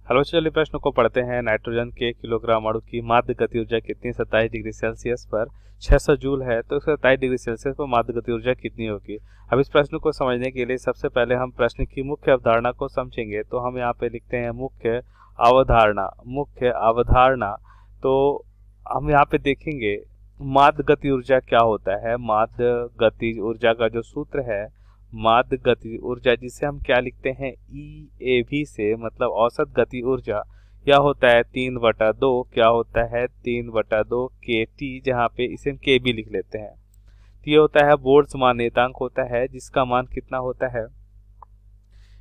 Hello, चलिए प्रश्न को पढ़ते हैं। नाइट्रोजन के किलोग्राम अणु की माध्य गति ऊर्जा कितनी 27 डिग्री सेल्सियस पर 600 जूल है, तो 27 डिग्री सेल्सियस पर माध्य गति ऊर्जा कितनी होगी। अब इस प्रश्न को समझने के लिए सबसे पहले हम प्रश्न की मुख्य अवधारणा को समझेंगे। तो हम यहाँ पे लिखते हैं मुख्य अवधारणा। मुख्य अवधारणा तो हम यहाँ पे देखेंगे माध्य गति ऊर्जा क्या होता है। माध्य गति ऊर्जा का जो सूत्र है, माध्य गति ऊर्जा, जिसे हम क्या लिखते हैं EAV से, मतलब औसत गति ऊर्जा, यह होता है 3/2। क्या होता है 3/2 KT, जहाँ पे इसे हम KB लिख लेते हैं। तो ये होता है बोल्ट्जमान नियतांक होता है, जिसका मान कितना होता है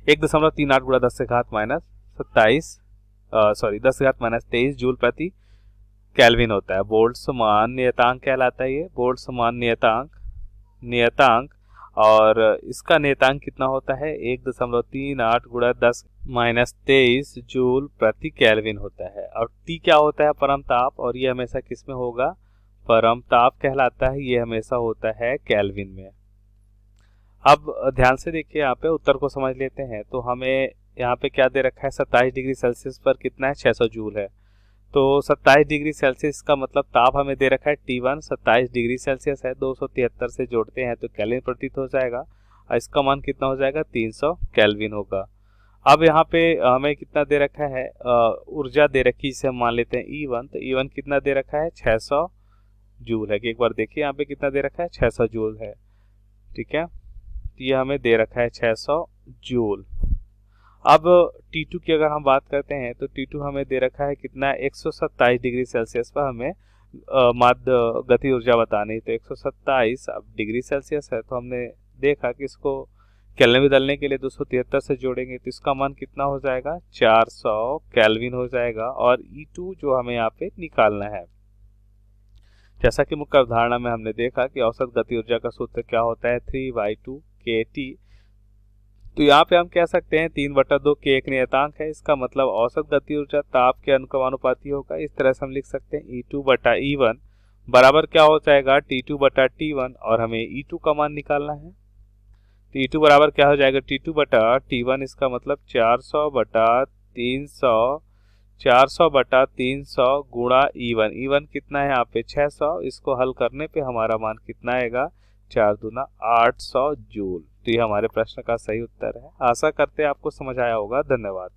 1.38 गुणा 10⁻23 जूल प्रति केल्विन होता है। बोल्ट्जमान नियतांक कहलाता है ये, बोल्ट्जमान नियतांक। और इसका नियतांक कितना होता है 1.38 गुणा 10⁻23 जूल प्रति केल्विन होता है। और T क्या होता है परम ताप, और ये हमेशा किस में होगा, परम ताप कहलाता है। ये हमेशा होता है केल्विन में। अब ध्यान से देखिए, यहाँ पे उत्तर को समझ लेते हैं। तो हमें यहाँ पे क्या दे रखा है, 27 डिग्री सेल्सियस पर कितना है 600 जूल है। तो 27 डिग्री सेल्सियस का मतलब ताप हमें दे रखा है T1 27 डिग्री सेल्सियस है। 273 से जोड़ते हैं तो केल्विन प्रतीत हो जाएगा, और इसका मान कितना हो जाएगा 300 केल्विन होगा। अब यहाँ पे हमें कितना दे रखा है, ऊर्जा दे रखी, इसे हम मान लेते हैं E1। तो E1 कितना दे रखा है 600 जूल है। कि एक बार देखिए यहाँ पे कितना दे रखा है 600 जूल है। ठीक है, तो ये हमें दे रखा है 600 जूल। अब T2 की अगर हम बात करते हैं तो T2 हमें दे रखा है कितना 127 डिग्री सेल्सियस पर हमें माध्य गति ऊर्जा बतानी। तो 127 अब डिग्री सेल्सियस है, तो हमने देखा कि इसको केल्विन में बदलने के लिए 273 से जोड़ेंगे तो इसका मान कितना हो जाएगा 400 केल्विन हो जाएगा। और E2 जो हमें यहाँ पे निकालना है, जैसा कि मुख्य अवधारणा में हमने देखा कि औसत गति ऊर्जा का सूत्र क्या होता है 3/2 KT। तो यहाँ पे हम कह सकते हैं 3/2 के एक नियतांक है, इसका मतलब औसत गति ऊर्जा ताप के अनुक्रमानुपाती होगा। इस तरह से हम लिख सकते हैं E2/E1 बराबर क्या हो जाएगा T2/T1, और हमें E2 का मान निकालना है। तो E2 बराबर क्या हो जाएगा T2/T1, इसका मतलब 400/300 गुणा E1 कितना है यहाँ पे 600। इसको हल करने पे हमारा मान कितना आएगा 4 दूना 800 जूल। तो ये हमारे प्रश्न का सही उत्तर है। आशा करते हैं आपको समझ आया होगा। धन्यवाद।